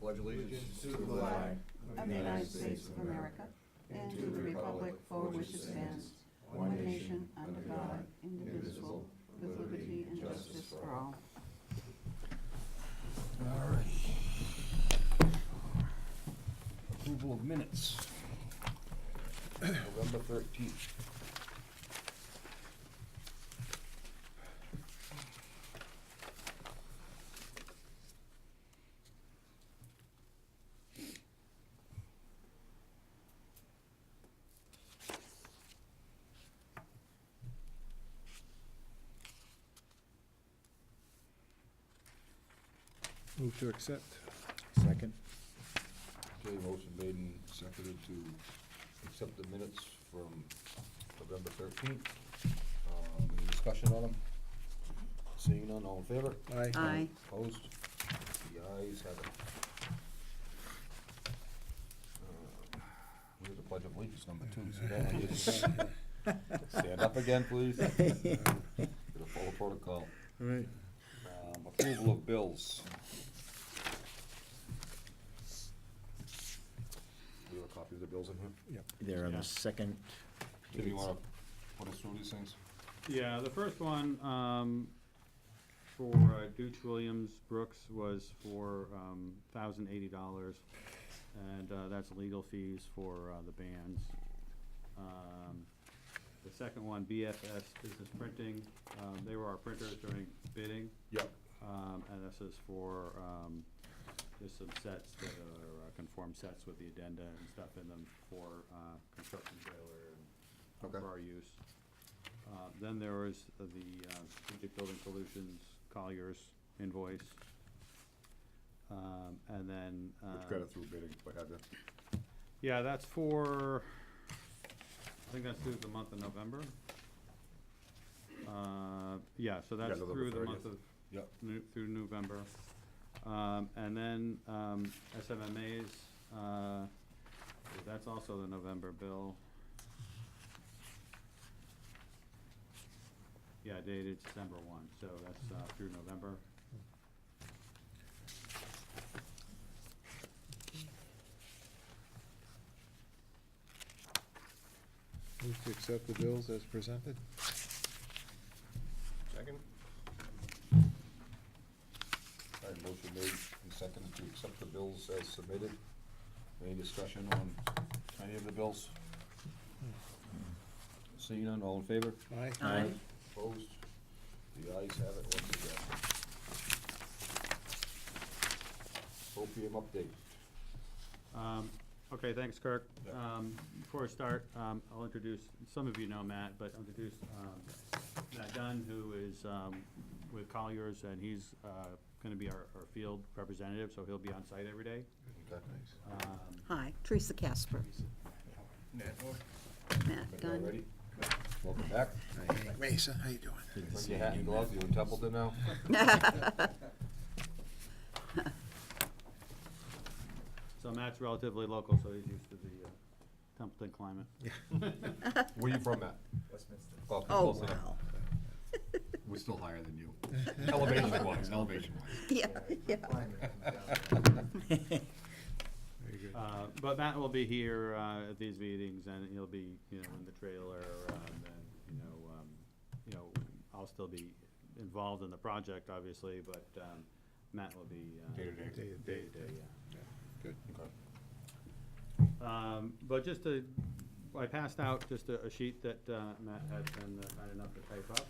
pledge allegiance to the flag of the United States of America and to the republic for which it stands, one nation, under God, indivisible, with liberty and justice for all. All right. Approval of minutes. November 13th. Move to accept. Second. Okay, motion made and seconded to accept the minutes from November 13th. Any discussion on them? Seeing none, all in favor? Aye. Aye. Opposed? The ayes have it. Here's the pledge of allegiance number 2. See that? Stand up again, please. Gonna follow protocol. Right. Approval of bills. Do you have a copy of the bills in here? Yep. They're on Yeah. the second. Tim, you wanna put us through these things? Yeah, the first one, for Dooch Williams Brooks was for, $1,080, and, that's legal fees for, the bands. The second one, BFS Business Printing, they were our printers during bidding, Yep. and this is for, just some sets that are conform sets with the addenda and stuff in them for, construction trailer and Okay. for our use. Then there was the Strategic Building Solutions Colliers invoice. And then, Which got it through bidding, what have you. yeah, that's for, I think that's through the month of November. Yeah, so that's November through the month 30th. of, Yep. through November. And then, SMMA's, that's also the November bill. Yeah, dated December 1, so that's through November. Move to accept the bills as presented. Second. All right, motion made and seconded to accept the bills as submitted. Any discussion on any of the bills? Seeing none, all in favor? Aye. Aye. Opposed? The ayes have it once again. Opium update. Okay, thanks, Kirk. Yep. Before I start, I'll introduce, some of you know Matt, but I'll introduce Matt Dunn, who is with Colliers, and he's gonna be our field representative, so he'll be on site every day. Okay. Hi, Teresa Casper. Matt Dunn. Ready? Welcome back. Mesa, how you doing? Good to Bring see your hat and you. gloves. You in Templeton now? So Matt's relatively local, so he's used to the Templeton climate. Where you from, Matt? Westminster. Oh, close enough. wow. We're still higher than you. Elevation-wise, elevation-wise. Yeah, yeah. Very good. But Matt will be here at these meetings, and he'll be, in the trailer, and I'll still be involved in the project, obviously, but Matt will be Day-to-day. day-to-day, yeah. Good, okay. But I passed out just a sheet that Matt had been kind enough to type up.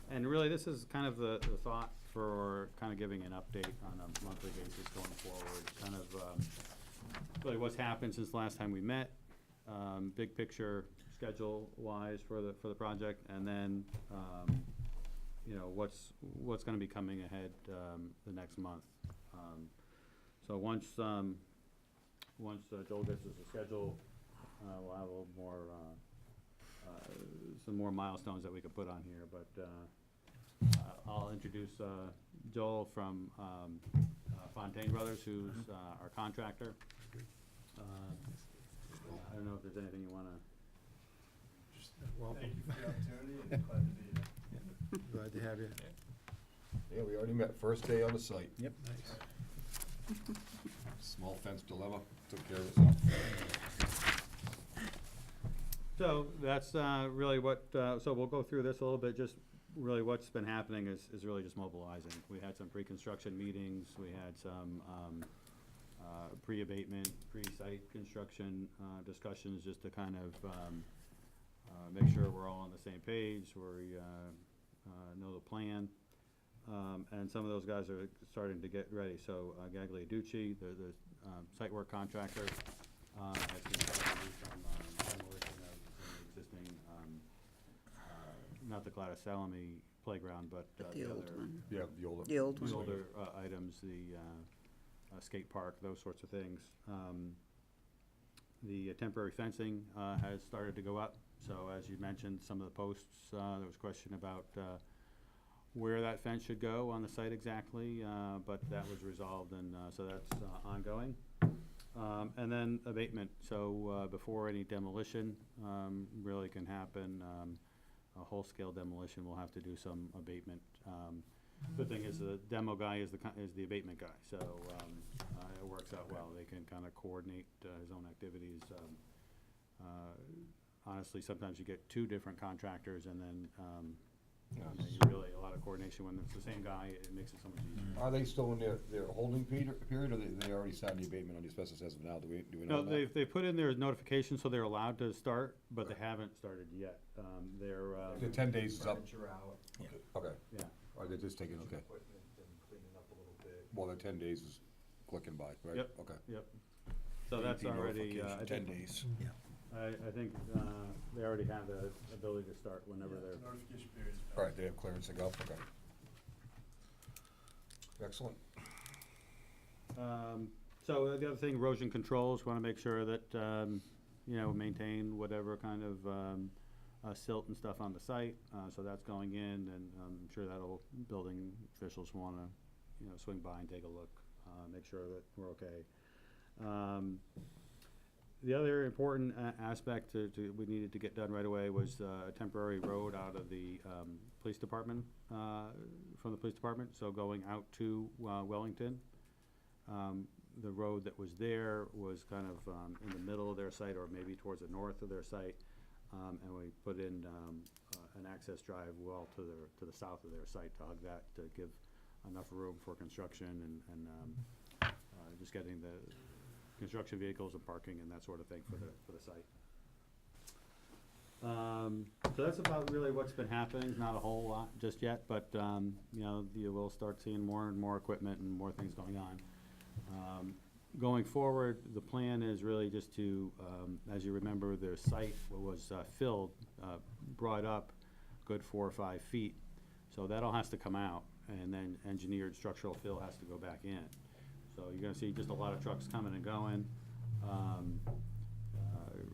And really, this is kind of the thought for kind of giving an update on a monthly basis going forward. Kind of really what's happened since the last time we met, big picture schedule-wise for the project, and then what's going to be coming ahead the next month. So once Joel gets us a schedule, we'll have a little more, some more milestones that we could put on here, but I'll introduce Joel from Fontaine Brothers, who's our contractor. I don't know if there's anything you want to... Welcome. Thank you for the opportunity and glad to be here. Glad to have you. Yeah, we already met, first day on the site. Yep. Nice. Small fence dilemma, took care of itself. So that's really what, so we'll go through this a little bit, just really what's been happening is really just mobilizing. We had some pre-construction meetings, we had some pre-abatement, pre-site construction discussions, just to kind of make sure we're all on the same page, we know the plan. And some of those guys are starting to get ready. So Gagliarducci, the site work contractor, has been starting to do some demolition of some existing, not the Gladys Salome playground, but The the old other, one. Yeah, the older. The old the one. older items, the skate park, those sorts of things. The temporary fencing has started to go up. So as you mentioned, some of the posts, there was a question about where that fence should go on the site exactly, but that was resolved, and so that's ongoing. And then abatement, so before any demolition really can happen, a whole-scale demolition, we'll have to do some abatement. Good thing is the demo guy is the abatement guy, so it works out well. They can kind of coordinate his own activities. Honestly, sometimes you get two different contractors, and then you really, a lot of coordination when it's the same guy, it makes it so much easier. Are they still in their holding period, or they already signed the abatement on the asbestos as of now? Do we know No, that? they put in their notification, so they're allowed to start, but they haven't started yet. The 10 days is up? Furniture out, Okay. Yeah. Or they're just taking, okay. equipment and cleaning up a little bit. Well, the 10 days is clicking by, right? Yep. Okay. Yep. So that's EP already, I notification, 10 think, days. I think they already have the ability to start whenever Yeah, they're. the notification period's All right, they have clearance to go, okay. Excellent. So the other thing, erosion controls, want to make sure that, maintain whatever kind of silt and stuff on the site. So that's going in, and I'm sure that'll, building officials want to, swing by and take a look, make sure that we're okay. The other important aspect we needed to get done right away was a temporary road out of the police department, from the police department, so going out to Wellington. The road that was there was kind of in the middle of their site, or maybe towards the north of their site, and we put in an access drive well to the south of their site to hug that, to give enough room for construction and just getting the construction vehicles and parking and that sort of thing for the site. So that's about really what's been happening. Not a whole lot just yet, but you will start seeing more and more equipment and more things going on. Going forward, the plan is really just to, as you remember, their site was filled, brought up good 4 or 5 feet. So that all has to come out, and then engineered structural fill has to go back in. So you're gonna see just a lot of trucks coming and going,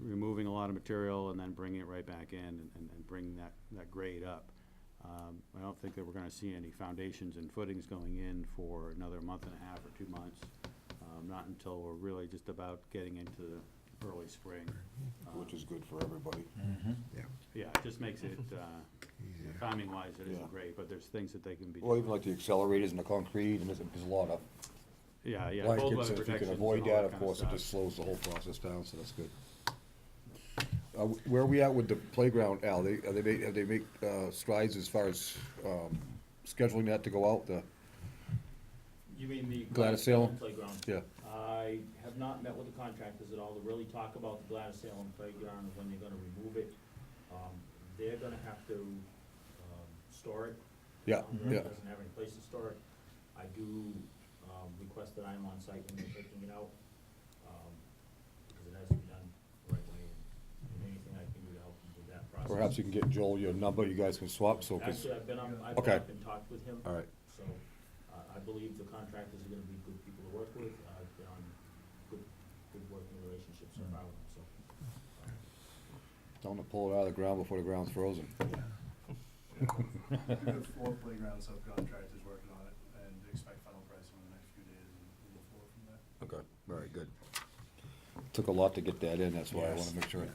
removing a lot of material and then bringing it right back in and bringing that grade up. I don't think that we're gonna see any foundations and footings going in for another month and a half or 2 months. Not until we're really just about getting into the early spring. Which is good for everybody. Yeah, it just makes it, timing wise, it Yeah. isn't great, but there's things that they can be. Well, even like the accelerators and the concrete, and there's a lot of Yeah, cold blankets, weather if you can protections avoid and all that, of kind of course, it stuff. just slows the whole process down, so that's good. Where are we at with the playground, Al? Have they made strides as far as scheduling that to go out, You mean the Gladys Gladys Salem? Salem playground? yeah? I have not met with the contractors at all to really talk about the Gladys Salem playground and when they're gonna remove it. They're gonna have to, store it. Yeah, It yeah. doesn't have any place to store it. I do, request that I'm on site when they're taking it out, because it has to be done the right way, and anything I can do to help them with that process. Perhaps you can get Joel your number, you guys can swap, so, 'cause, Actually, I've been Okay. up and talked with him. all right. So, I believe the contractors are gonna be good people to work with, I've been on good working relationships so far with them, so. Tell them to pull it out of the ground before the ground's frozen. We have 4 playground subcontractors working on it, and expect final pricing in the next few days, and we'll move forward from there. Okay, very good. Took a lot to get that in, that's why I Yes. wanna make sure.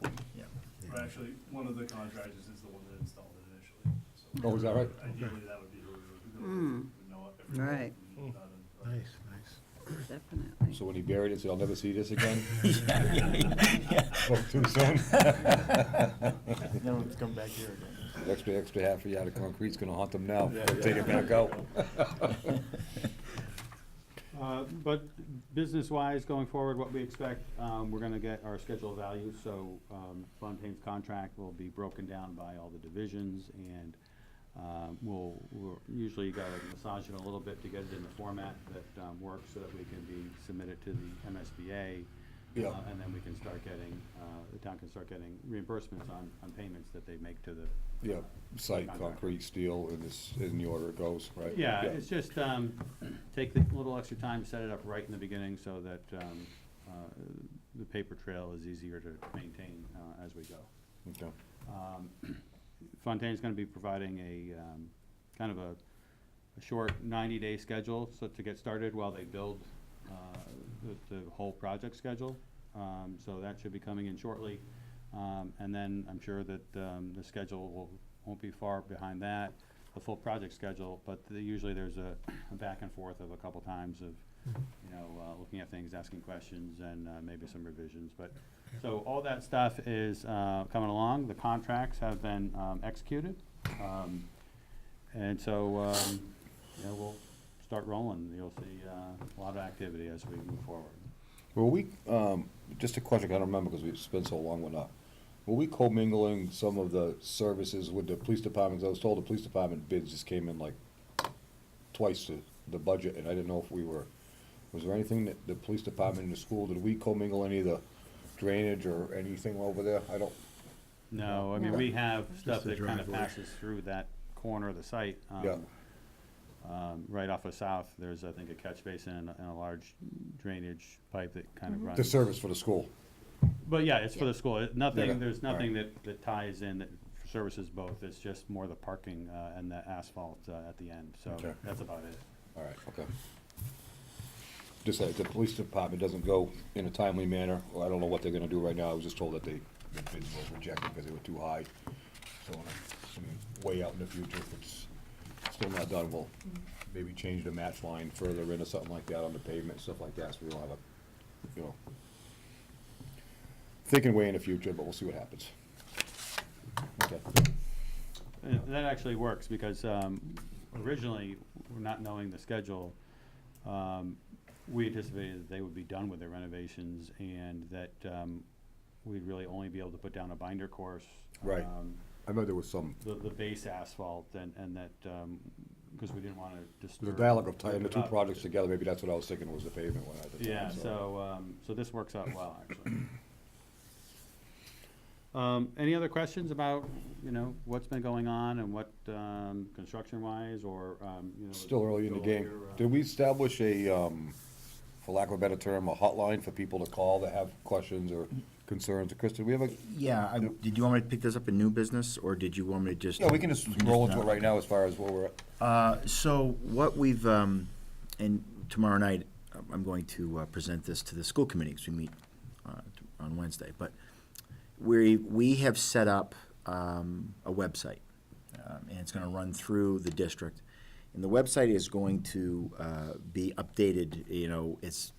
But actually, one of the contractors is the one that installed it initially, so. Oh, is that right? Ideally, that would be who we would know everything. Right. and done and- Nice. Definitely. so when he buried it, said, I'll never see this again? Yeah. Spoke too soon. Never to come back here again. Extra half a yard of concrete's gonna haunt them now, Yeah, take it back out. But business-wise, going forward, what we expect, we're gonna get our schedule of values, so, Fontaine's contract will be broken down by all the divisions, and, we'll usually gotta massage it a little bit to get it in the format that, works, so that we can be submitted to the MSBA. Yeah. And then we can start getting, the town can start getting reimbursements on payments that they make to the. Yeah, site, Contract. concrete, steel, and this, in the order it goes, right? Yeah, it's just, take the little extra time, set it up right in the beginning, so that, the paper trail is easier to maintain, as we go. Okay. Fontaine's gonna be providing a, kind of a short 90-day schedule, so to get started while they build, the whole project schedule. So that should be coming in shortly. And then I'm sure that, the schedule won't be far behind that, the full project schedule, but usually there's a back and forth of a couple times of, looking at things, asking questions, and, maybe some revisions, but, so all that stuff is, coming along. The contracts have been, executed. And so, we'll start rolling. You'll see, a lot of activity as we move forward. Were we, just a question, I don't remember because it's been so long, were we commingling some of the services with the police department? 'Cause I was told the police department bids just came in like twice the budget, and I didn't know if we were, was there anything that the police department and the school, did we commingle any of the drainage or anything over there? I don't, No, I mean, we have stuff the that kind of driveway. passes through that corner of the site. Yeah. Right off of South, there's, I think, a catch basin and a large drainage pipe that kind of runs. the service for the school. But yeah, it's for the school. Yeah. Nothing, there's All right. nothing that ties in, that services both. It's just more the parking, and the asphalt, at the end. So Okay. that's about it. All right, okay. Just that the police department doesn't go in a timely manner, or I don't know what they're gonna do right now. I was just told that the bids were rejected because they were too high. So, way out in the future, if it's still not done, we'll maybe change the match line further in or something like that on the pavement, stuff like that, so we don't have a, thinking way in the future, but we'll see what happens. Okay. And that actually works, because originally, not knowing the schedule, we anticipated that they would be done with their renovations, and that we'd really only be able to put down a binder course. Right. I know there was some, The base asphalt, and that, because we didn't want to the disturb. dialogue of tying the two about- projects together, maybe that's what I was thinking was the pavement one at the time. Yeah, so this works out well, actually. Any other questions about, what's been going on and what, construction-wise, or, Still early in the go game. over, Did we establish a, for lack of a better term, a hotline for people to call that have questions or concerns? Chris, did we have a, Yeah, did you want me to pick this up in new business, or did you want me to just? no, we can just roll into it right now as far as where we're at. So what we've, and tomorrow night, I'm going to present this to the school committee, because we meet on Wednesday, but we have set up a website, and it's gonna run through the district. And the website is going to be updated, it's,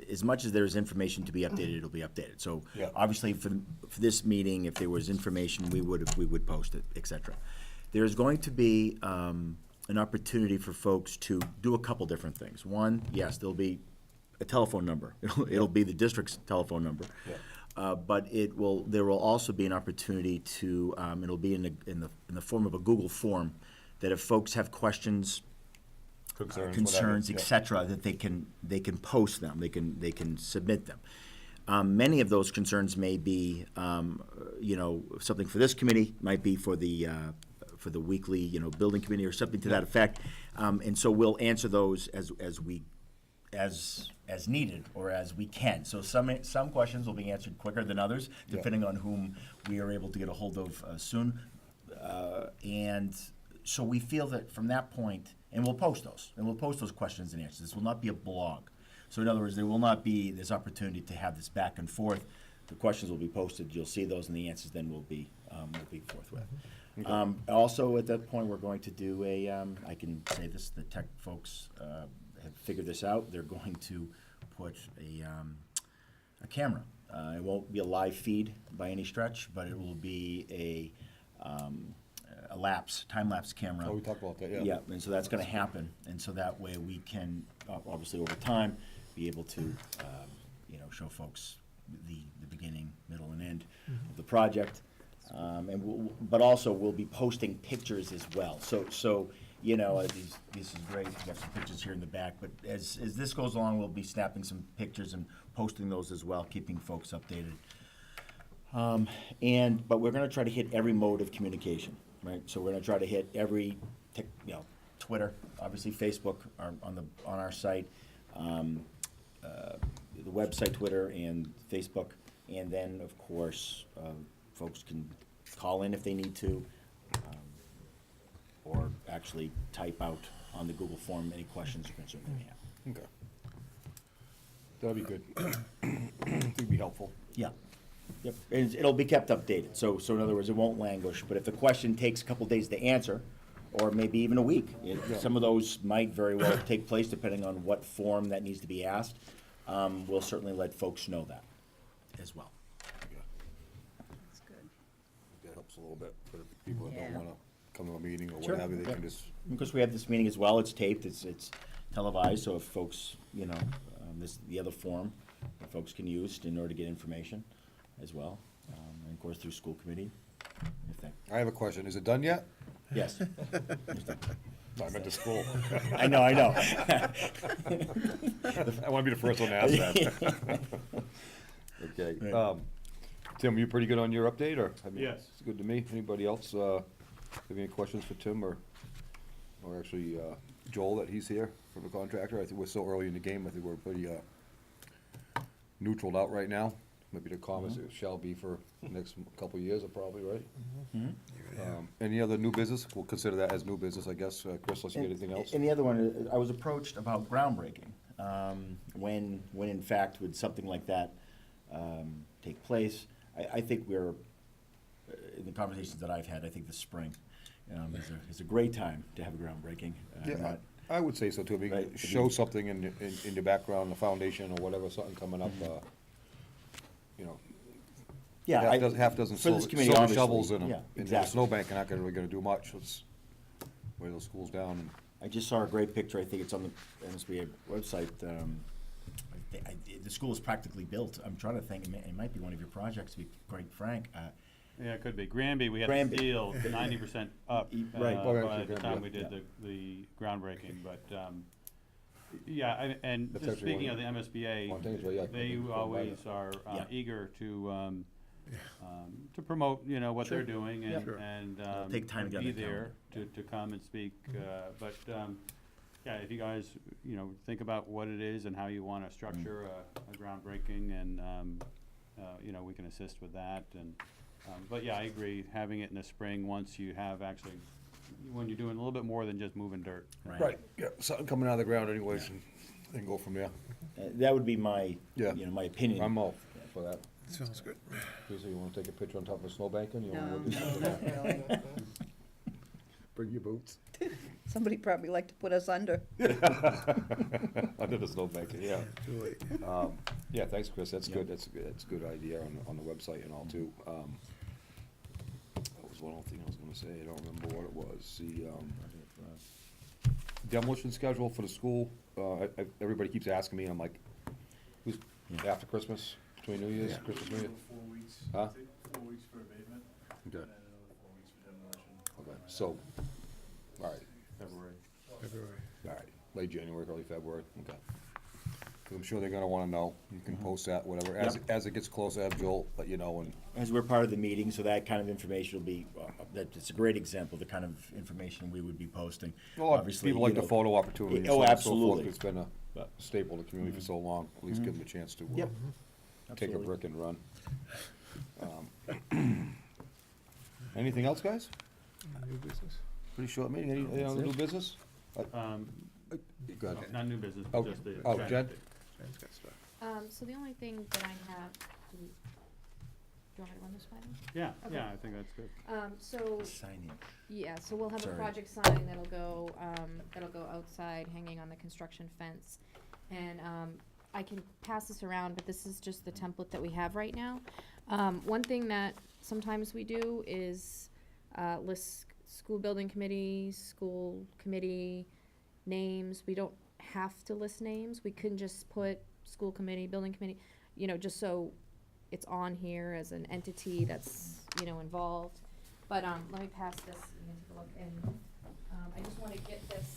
as much as there's information to be updated, it'll be updated. So Yeah. obviously for this meeting, if there was information, we would post it, et cetera. There's going to be an opportunity for folks to do a couple different things. One, yes, there'll be a telephone number. It'll be the district's telephone number. Yeah. But there will also be an opportunity to, it'll be in the form of a Google form, that if folks have questions, concerns, whatever. et cetera, that they can post them, they can submit them. Many of those concerns may be, something for this committee, might be for the weekly, building committee or something to that effect. And so we'll answer those as needed or as we can. So some questions will be answered quicker than others, Yeah. depending on whom we are able to get a hold of soon. And so we feel that from that point, and we'll post those questions and answers. This will not be a blog. So in other words, there will not be this opportunity to have this back and forth. The questions will be posted, you'll see those, and the answers then will be forthwith. Also, at that point, we're going to do I can say this, the tech folks have figured this out. They're going to put a camera. It won't be a live feed by any stretch, but it will be a time-lapse camera. Oh, we talked about that, yeah. Yeah, and so that's gonna happen, and so that way we can, obviously over time, be able to, show folks the beginning, middle, and end of the project. But also, we'll be posting pictures as well. So this is great, we got some pictures here in the back, but as this goes along, we'll be snapping some pictures and posting those as well, keeping folks updated. But we're gonna try to hit every mode of communication, right? So we're gonna try to hit every, Twitter, obviously Facebook, on our site, the website, Twitter, and Facebook, and then, of course, folks can call in if they need to, or actually type out on the Google form any questions or concerns they may have. Okay. That'll be good. It'd be helpful. Yeah, yep, and it'll be kept updated, so in other words, it won't languish, but if the question takes a couple days to answer, or maybe even a week, some of those might very well take place depending on what form that needs to be asked, we'll certainly let folks know that as well. That's good. That helps a little bit for the people that don't Yeah. wanna come to a meeting or Sure, what have you, they yeah. can just, Because we have this meeting as well, it's taped, it's televised, so if folks, the other form that folks can use in order to get information as well, and of course through school committee, if that, I have a question, is it done yet? yes. No, I meant the school. I know. I wanna be the first one to ask that. Okay, Right. Tim, you pretty good on your update, or? I mean, Yes. It's good to me. Anybody else, have any questions for Tim, or actually, Joel, that he's here from the contractor? I think we're so early in the game, I think we're pretty, neutraled out right now. Maybe the comments it shall be for the next couple of years, probably, right? Any other new business? We'll consider that as new business, I guess. Chris, unless you get anything else? And the other one, I was approached about groundbreaking, when in fact would something like that take place? I think we're, in the conversations that I've had, I think the spring is a great time to have a groundbreaking. Yeah, not- I would say so too. If you Right. show something in your background, the foundation or whatever, something coming up, Yeah, half dozen for this silver committee, obviously, shovels in them. yeah, And the exactly. snowbank, you're not really gonna do much. Let's wear those schools down and. I just saw a great picture, I think it's on the MSBA website. The school is practically built. I'm trying to think, it might be one of your projects, to be quite frank. Yeah, it could be. Granby, we had Granby. the steel 90% up Right. Oh, yeah, by actually, the Granby, time we yeah. did the groundbreaking, but, and That's just actually speaking of one the MSBA, one thing is, well, yeah, they I can always are Yeah. eager to promote, what Sure. they're doing Yeah. and Take time to get on be the there to come and speak. But yeah, if you guys, think about what it is and how you want to structure a groundbreaking, and we can assist with that. And but yeah, I agree. Having it in the spring, once you have actually, when you're doing a little bit more than just moving dirt. Right, yeah, something coming out of the ground anyways, and go from there. That would be my, Yeah. my opinion. I'm all for that. Sounds good. Lisa, you wanna take a picture on top of a snowbank, and you No, wanna? no, not really. Bring your boots. Somebody probably like to put us under. Under the snowbank, yeah. Too late. Yeah, thanks, Chris, that's Yeah. good, that's a good idea on the website and all too. That was one other thing I was gonna say, I don't remember what it was, the, demolition schedule for the school, everybody keeps asking me, and I'm like, who's, Yeah. after Christmas, between New Year's, Yeah. Christmas, New Year? 4 weeks, Huh? 4 weeks for abatement, and Okay, then another 4 weeks for demolition. okay, so, all right, February. February. all right, late January, early February, okay. 'Cause I'm sure they're gonna wanna know, you can post that, whatever, as it gets closer, have Joel let you know, and, As we're part of the meeting, so that kind of information will be, it's a great example, of the kind of information we would be posting. well, Obviously, people like you the know- photo opportunity, and Oh, so on and so absolutely. forth. It's been a staple of the community for so long, at least give them a chance to, Yep. take a Absolutely. brick and run. Anything else, guys? New business? Pretty short meeting, any other new business? Go ahead. Not new business, Oh, but just the. oh, Jen? Jen's got stuff. So the only thing that I have, do you want me to run this by them? Yeah, Okay. yeah, I think that's good. So, Signing. yeah, so we'll have Sorry. a project sign that'll go outside, hanging on the construction fence. And, I can pass this around, but this is just the template that we have right now. One thing that sometimes we do is list school building committee, school committee names. We don't have to list names. We can just put school committee, building committee, you know, just so it's on here as an entity that's, you know, involved. But let me pass this, you can take a look, and I just want to get this.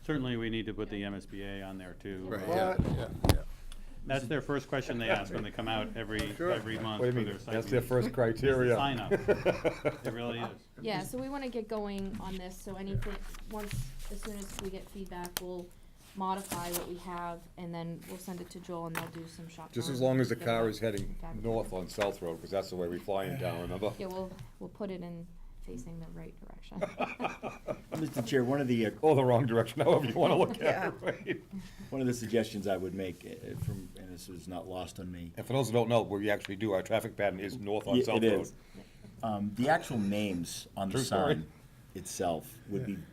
Certainly, we need to put the MSBA on there too. Right, What? yeah. That's their first question they ask when they come out every month What for do you their mean? site That's their meeting. first criteria. Sign up. It really is. Yeah, so we want to get going on this, so anything, as soon as we get feedback, we'll modify what we have, and then we'll send it to Joel, and they'll do some shop. Just as drawings, long as the get it car up, is heading fabric. north on South Road, because that's the way we fly in town, remember? Yeah, we'll put it in facing the right direction. Mr. Chair, one of the, Or the wrong direction, however you wanna look at it, right? one of the suggestions I would make, and this is not lost on me. And for those who don't know, we actually do, our traffic pattern is north on Yeah, South it Road. is. The actual names on the True story. sign itself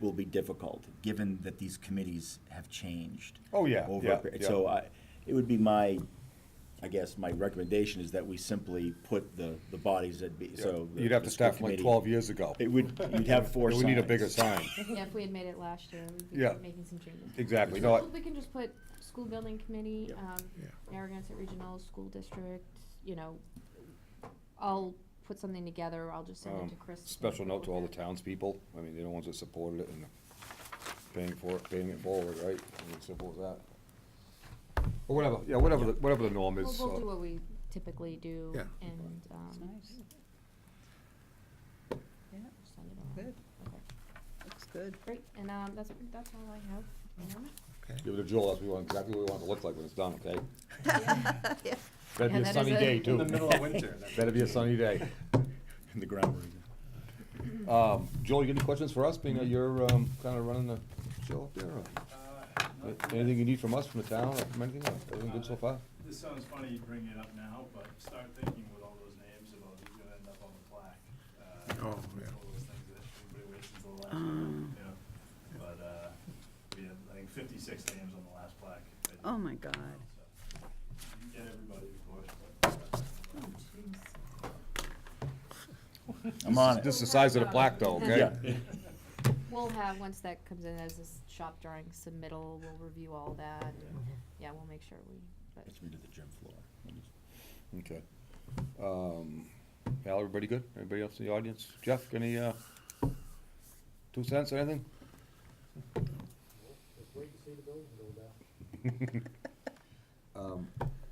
will be difficult, given that these committees have changed. Oh, yeah, over yeah, a period. yeah. So it would be my recommendation is that we simply put the bodies that be, so. You'd have the to start school from like committee- 12 years ago. You'd have four We signs. need a bigger sign. Yeah, if we had made it last year, we'd be Yeah. making some changes. Exactly, no, So we can just put school building committee, Yeah. Narragansett Regional School District, you know, I'll put something together, I'll just send it to Chris. special note to all the townspeople, I mean, they're the ones that supported it and paying it forward, right? I mean, simple as that. Or whatever, yeah, whatever the norm is. We'll do what we typically do, Yeah. and, It's nice. Yeah, send it on. good, Okay, looks good. great, and, that's all I have, at the moment. Okay. Give it to Joel, that's exactly what we want it to look like when it's done, okay? Yeah. Better be Yeah, a that sunny is a- day, too. In the middle of winter. Better be a sunny day. In the ground. Joel, you got any questions for us, being that you're, kinda running the show up there? Or anything you need from us, from the town, or from anything, or everything good so far? This sounds funny you bring it up now, but start thinking with all those names about who's gonna end up on the plaque. Oh, yeah. All those things that everybody waits until the last minute, you know? But, we have, I think, 56 names on the last plaque. Oh, my God. So, you can get everybody, of course, but. Oh, jeez. I'm on it. This is the size of the plaque, though, okay? Yeah. We'll have, once that comes in as this shop drawing submittal, we'll review all that, and, yeah, we'll make sure but Let's read to the gym floor. Okay. Al, everybody good? Everybody else in the audience? Jeff, any, 2 cents or anything? All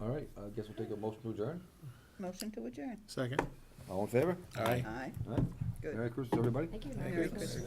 right, I guess we'll take a motion to adjourn. Motion to adjourn. Second? All in favor? Aye. Aye. All right. Good. Merry Christmas, everybody. thank you. Merry Christmas.